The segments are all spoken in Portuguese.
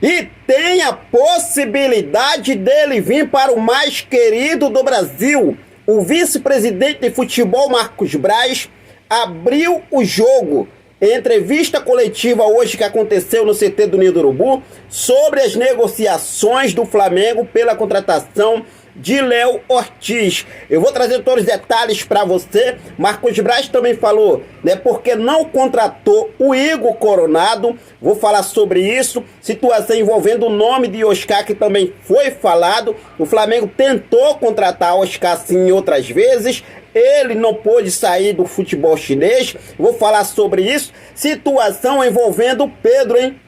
E tem a possibilidade dele vir para o mais querido do Brasil. O vice-presidente de futebol, Marcos Braz, abriu o jogo em entrevista coletiva hoje que aconteceu no CT do Ninho do Urubu sobre as negociações do Flamengo pela contratação de Léo Ortiz. Eu vou trazer todos os detalhes para você. Marcos Braz também falou, né, porque não contratou o Igor Coronado. Vou falar sobre isso. Situação envolvendo o nome de Oscar, que também foi falado. O Flamengo tentou contratar Oscar sim outras vezes. Ele não pôde sair do futebol chinês. Vou falar sobre isso. Situação envolvendo o Pedro, hein?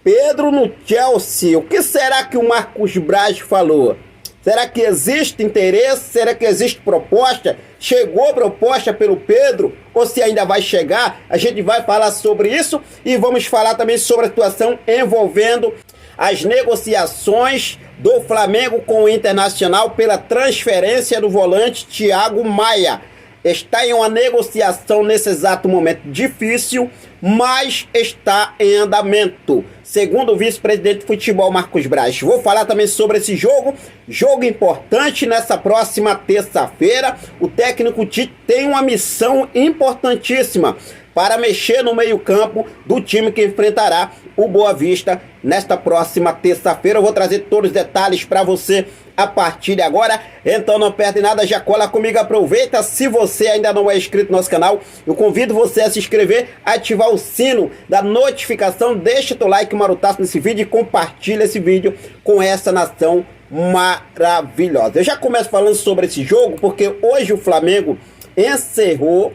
Pedro no Chelsea. O que será que o Marcos Braz falou? Será que existe interesse? Será que existe proposta? Chegou proposta pelo Pedro? Ou se ainda vai chegar? A gente vai falar sobre isso e vamos falar também sobre a situação envolvendo as negociações do Flamengo com o Internacional pela transferência do volante Thiago Maia. Está em uma negociação nesse exato momento difícil, mas está em andamento, segundo o vice-presidente de futebol Marcos Braz. Vou falar também sobre esse jogo importante nessa próxima terça-feira. O técnico Tite tem uma missão importantíssima para mexer no meio-campo do time que enfrentará o Boa Vista nesta próxima terça-feira. Eu vou trazer todos os detalhes para você a partir de agora. Então não perde nada, já cola comigo, aproveita. Se você ainda não é inscrito no nosso canal, eu convido você a se inscrever, ativar o sino da notificação, deixa o like marutaço nesse vídeo e compartilha esse vídeo com essa nação maravilhosa. Eu já começo falando sobre esse jogo porque hoje o Flamengo encerrou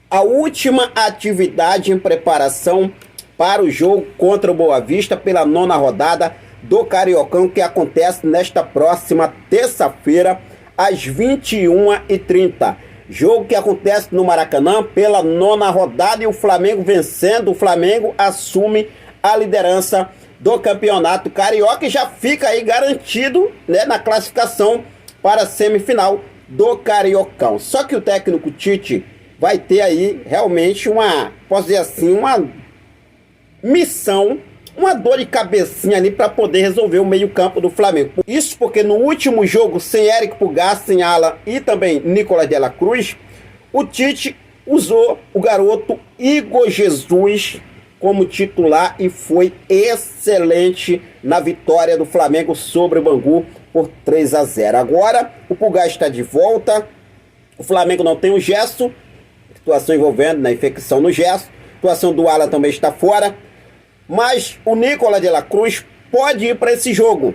a última atividade em preparação para o jogo contra o Boa Vista pela 9ª rodada do Cariocão, que acontece nesta próxima terça-feira às 21h30. Jogo que acontece no Maracanã pela 9ª rodada e o Flamengo vencendo. O Flamengo assume a liderança do campeonato carioca e já fica aí garantido, né, na classificação para a semifinal do Cariocão. Só que o técnico Tite vai ter aí realmente posso dizer assim, uma missão, uma dor de cabecinha ali para poder resolver o meio-campo do Flamengo. Isso porque no último jogo, sem Eric Pulgar, sem Alan e também Nicolas de la Cruz, o Tite usou o garoto Igor Jesus como titular e foi excelente na vitória do Flamengo sobre o Bangu por 3-0. Agora o Pulgar está de volta, o Flamengo não tem o Gerson, situação envolvendo na infecção no Gerson, a situação do Alan também está fora, mas o Nicolas de la Cruz pode ir para esse jogo.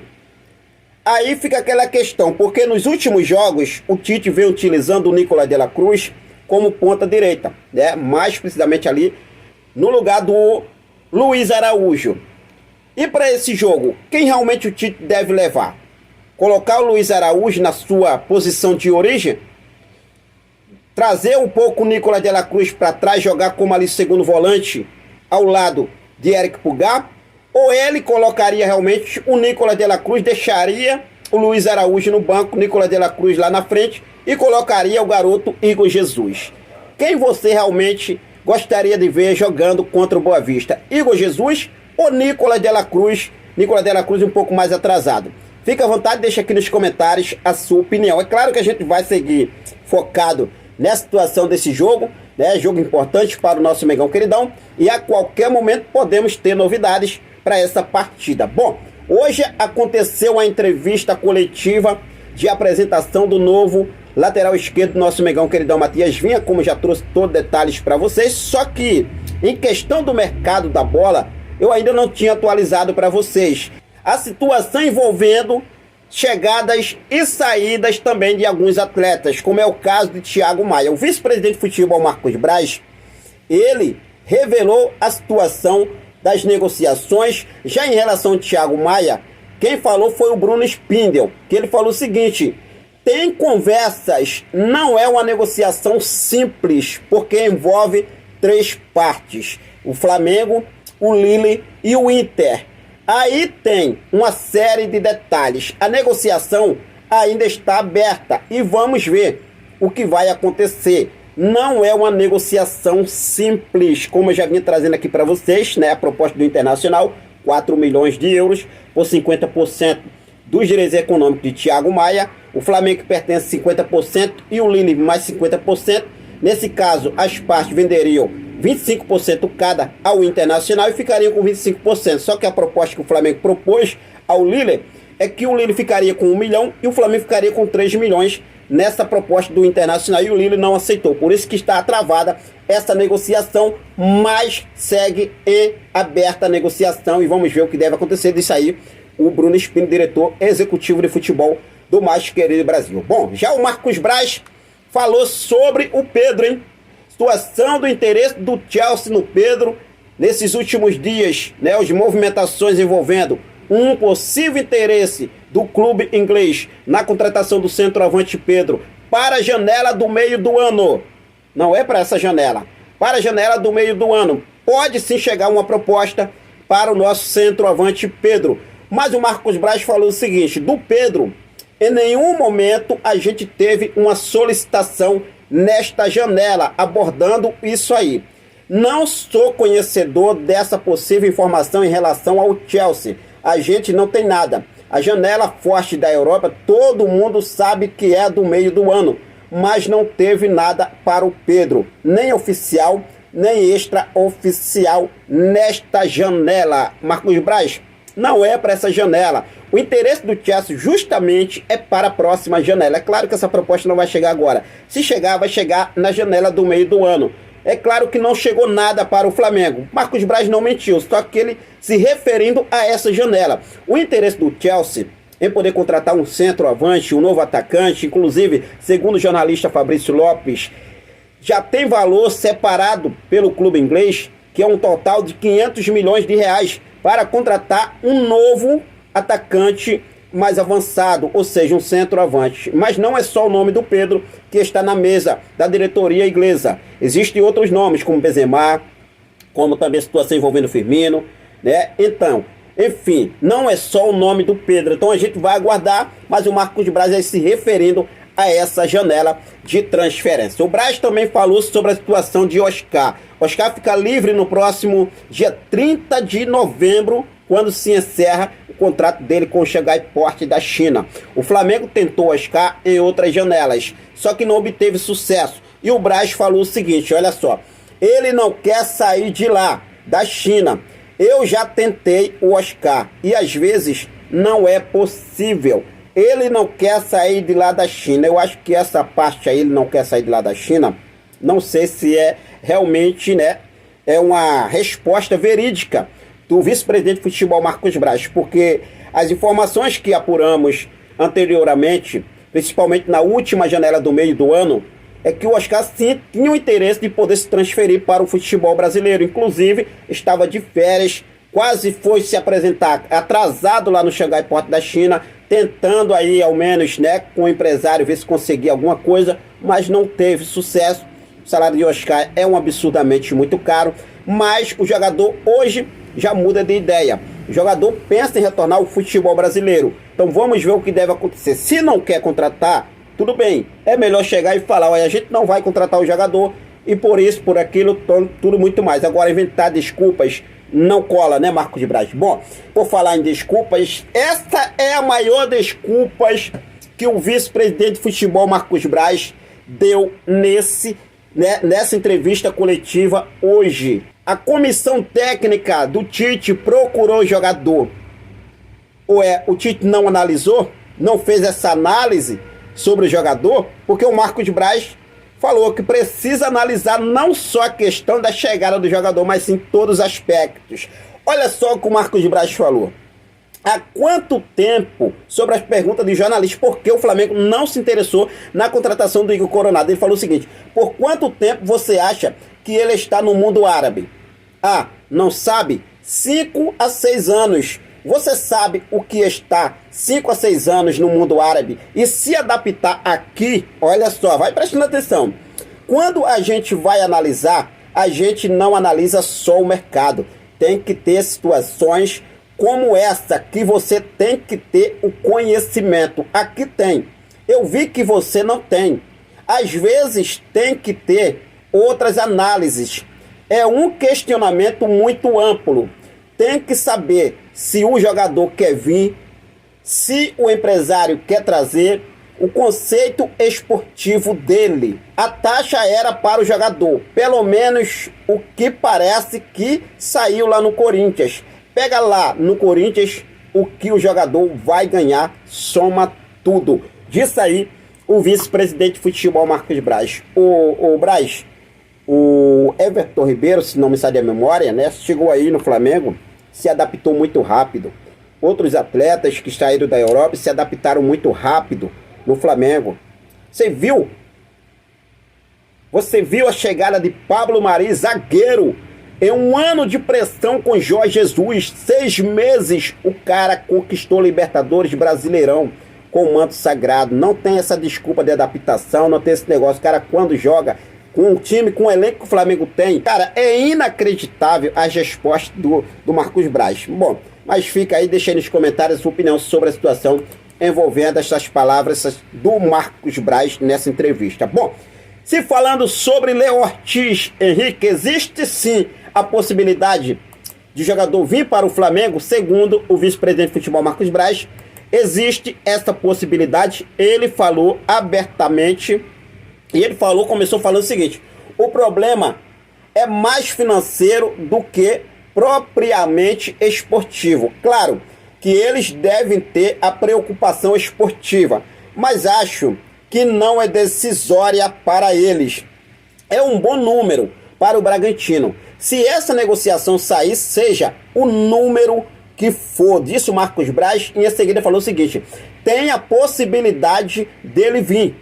Aí fica aquela questão, porque nos últimos jogos o Tite vem utilizando o Nicolas de la Cruz como ponta direita, né? Mais precisamente ali no lugar do Luiz Araújo. E para esse jogo, quem realmente o Tite deve levar? Colocar o Luiz Araújo na sua posição de origem? Trazer um pouco o Nicolas de la Cruz para trás, jogar como ali segundo volante ao lado de Eric Pulgar? Ou ele colocaria realmente o Nicolas de la Cruz, deixaria o Luiz Araújo no banco, o Nicolas de la Cruz lá na frente e colocaria o garoto Igor Jesus? Quem você realmente gostaria de ver jogando contra o Boa Vista? Igor Jesus ou Nicolas de la Cruz? Nicolas de la Cruz um pouco mais atrasado. Fica à vontade, deixa aqui nos comentários a sua opinião. É claro que a gente vai seguir focado nessa situação desse jogo, né? Jogo importante para o nosso Mengão queridão e a qualquer momento podemos ter novidades para essa partida. Bom, hoje aconteceu a entrevista coletiva de apresentação do novo lateral esquerdo do nosso Mengão queridão Matias Vinha, como já trouxe todos os detalhes para vocês, só que em questão do mercado da bola, eu ainda não tinha atualizado para vocês a situação envolvendo chegadas e saídas também de alguns atletas, como é o caso de Thiago Maia. O vice-presidente de futebol Marcos Braz, ele revelou a situação das negociações. Já em relação ao Thiago Maia, quem falou foi o Bruno Spindel, que ele falou o seguinte: tem conversas, não é uma negociação simples, porque envolve 3 partes: o Flamengo, o Lille e o Inter. Aí tem uma série de detalhes. A negociação ainda está aberta e vamos ver o que vai acontecer. Não é uma negociação simples, como eu já vinha trazendo aqui para vocês, né? A proposta do Internacional 4 milhões de euros por 50% dos direitos econômicos de Thiago Maia. O Flamengo pertence a 50% e o Lille mais 50%. Nesse caso, as partes venderiam 25% cada ao Internacional e ficariam com 25%. Só que a proposta que o Flamengo propôs ao Lille é que o Lille ficaria com 1 milhão e o Flamengo ficaria com 3 milhões nessa proposta do Internacional, e o Lille não aceitou. Por isso que está travada essa negociação, mas segue em aberta a negociação e vamos ver o que deve acontecer disso aí. O Bruno Spini, diretor executivo de futebol do mais querido Brasil. Bom, já o Marcos Braz falou sobre o Pedro, hein? Situação do interesse do Chelsea no Pedro nesses últimos dias, né? As movimentações envolvendo um possível interesse do clube inglês na contratação do centroavante Pedro para a janela do meio do ano. Não é para essa janela, para a janela do meio do ano. Pode sim chegar uma proposta para o nosso centroavante Pedro. Mas o Marcos Braz falou o seguinte: do Pedro, em nenhum momento a gente teve uma solicitação nesta janela abordando isso aí. Não sou conhecedor dessa possível informação em relação ao Chelsea. A gente não tem nada. A janela forte da Europa, todo mundo sabe que é do meio do ano, mas não teve nada para o Pedro, nem oficial, nem extraoficial nesta janela. Marcos Braz, não é para essa janela. O interesse do Chelsea justamente é para a próxima janela. É claro que essa proposta não vai chegar agora. Se chegar, vai chegar na janela do meio do ano. É claro que não chegou nada para o Flamengo. Marcos Braz não mentiu, só que ele se referindo a essa janela. O interesse do Chelsea em poder contratar um centroavante, um novo atacante, inclusive, segundo o jornalista Fabrício Lopes, já tem valor separado pelo clube inglês, que é um total de 500 milhões de reais, para contratar um novo atacante mais avançado, ou seja, um centroavante. Mas não é só o nome do Pedro que está na mesa da diretoria inglesa. Existem outros nomes, como Benzema, como também a situação envolvendo Firmino, né? Então, enfim, não é só o nome do Pedro. Então a gente vai aguardar, mas o Marcos Braz é se referindo a essa janela de transferência. O Braz também falou sobre a situação de Oscar. Oscar fica livre no próximo dia 30 de novembro, quando se encerra o contrato dele com o Xangai Port da China. O Flamengo tentou Oscar em outras janelas, só que não obteve sucesso. E o Braz falou o seguinte, olha só, ele não quer sair de lá, da China. Eu já tentei o Oscar e às vezes não é possível. Ele não quer sair de lá da China. Eu acho que essa parte aí, ele não quer sair de lá da China, não sei se é realmente, né, é uma resposta verídica do vice-presidente de futebol Marcos Braz, porque as informações que apuramos anteriormente, principalmente na última janela do meio do ano, é que o Oscar sim tinha o interesse de poder se transferir para o futebol brasileiro. Inclusive, estava de férias, quase foi se apresentar atrasado lá no Xangai Port da China, tentando aí, ao menos, né, com o empresário, ver se conseguia alguma coisa, mas não teve sucesso. O salário de Oscar é um absurdamente muito caro, mas o jogador hoje já muda de ideia. O jogador pensa em retornar ao futebol brasileiro. Então vamos ver o que deve acontecer. Se não quer contratar, tudo bem. É melhor chegar e falar, olha, a gente não vai contratar o jogador e por isso, por aquilo, tudo muito mais. Agora, inventar desculpas não cola, né, Marcos Braz? Bom, por falar em desculpas, essa é a maior desculpas que o vice-presidente de futebol, Marcos Braz, deu nessa entrevista coletiva hoje. A comissão técnica do Tite procurou o jogador. O Tite não analisou? Não fez essa análise sobre o jogador? Porque o Marcos Braz falou que precisa analisar não só a questão da chegada do jogador, mas sim todos os aspectos. Olha só o que o Marcos Braz falou. Há quanto tempo, sobre as perguntas de jornalistas, por que o Flamengo não se interessou na contratação do Igor Coronado? Ele falou o seguinte: por quanto tempo você acha que ele está no mundo árabe? Ah, não sabe? 5 a 6 anos. Você sabe o que está 5 a 6 anos no mundo árabe e se adaptar aqui? Olha só, vai prestando atenção. Quando a gente vai analisar, a gente não analisa só o mercado. Tem que ter situações como essa, que você tem que ter o conhecimento. Aqui tem. Eu vi que você não tem. Às vezes tem que ter outras análises. É um questionamento muito amplo. Tem que saber se o jogador quer vir, se o empresário quer trazer, o conceito esportivo dele. A taxa era para o jogador, pelo menos o que parece que saiu lá no Corinthians. Pega lá no Corinthians o que o jogador vai ganhar, soma tudo. Disso aí, o vice-presidente de futebol, Marcos Braz. O Braz, o Everton Ribeiro, se não me sai da memória, né, chegou aí no Flamengo, se adaptou muito rápido. Outros atletas que saíram da Europa se adaptaram muito rápido no Flamengo. Você viu a chegada de Pablo Mari, zagueiro, em um ano de pressão com Jorge Jesus, 6 meses o cara conquistou Libertadores, Brasileirão com o manto sagrado. Não tem essa desculpa de adaptação, não tem esse negócio. O cara, quando joga com um time, com o elenco que o Flamengo tem, cara, é inacreditável as respostas do Marcos Braz. Bom, mas fica aí, deixa aí nos comentários a sua opinião sobre a situação envolvendo essas palavras do Marcos Braz nessa entrevista. Bom, se falando sobre Léo Ortiz, Henrique, existe sim a possibilidade de jogador vir para o Flamengo, segundo o vice-presidente de futebol Marcos Braz. Existe essa possibilidade, ele falou abertamente, e ele começou falando o seguinte: o problema é mais financeiro do que propriamente esportivo. Claro que eles devem ter a preocupação esportiva, mas acho que não é decisória para eles. É um bom número para o Bragantino. Se essa negociação sair, seja o número que for, disse o Marcos Braz, e em seguida falou o seguinte: tem a possibilidade dele vir.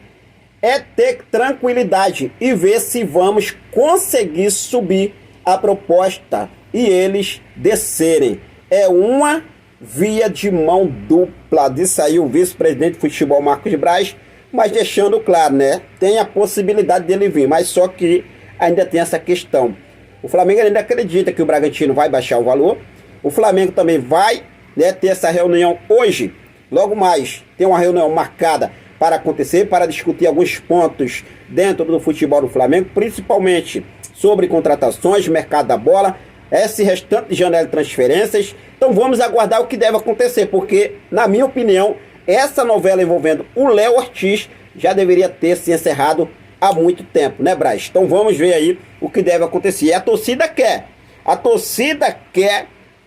É ter tranquilidade e ver se vamos conseguir subir a proposta e eles descerem. É uma via de mão dupla, disse aí o vice-presidente de futebol Marcos Braz, mas deixando claro, né? Tem a possibilidade dele vir, mas só que ainda tem essa questão. O Flamengo ainda acredita que o Bragantino vai baixar o valor. O Flamengo também vai, né, ter essa reunião hoje. Logo mais, tem uma reunião marcada para acontecer, para discutir alguns pontos dentro do futebol do Flamengo, principalmente sobre contratações, mercado da bola, esse restante de janela de transferências. Então vamos aguardar o que deve acontecer, porque, na minha opinião, essa novela envolvendo o Léo Ortiz já deveria ter se encerrado há muito tempo, né, Braz? Então vamos ver aí o que deve acontecer. E a torcida quer,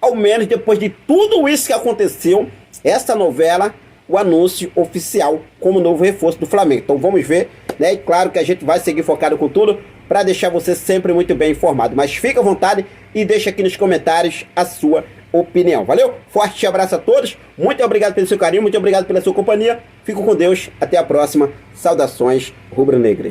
ao menos depois de tudo isso que aconteceu, essa novela, o anúncio oficial como novo reforço do Flamengo. Então vamos ver, né? E claro que a gente vai seguir focado com tudo para deixar você sempre muito bem informado. Mas fica à vontade e deixa aqui nos comentários a sua opinião. Valeu? Forte abraço a todos. Muito obrigado pelo seu carinho, muito obrigado pela sua companhia. Fico com Deus. Até a próxima. Saudações rubro-negras.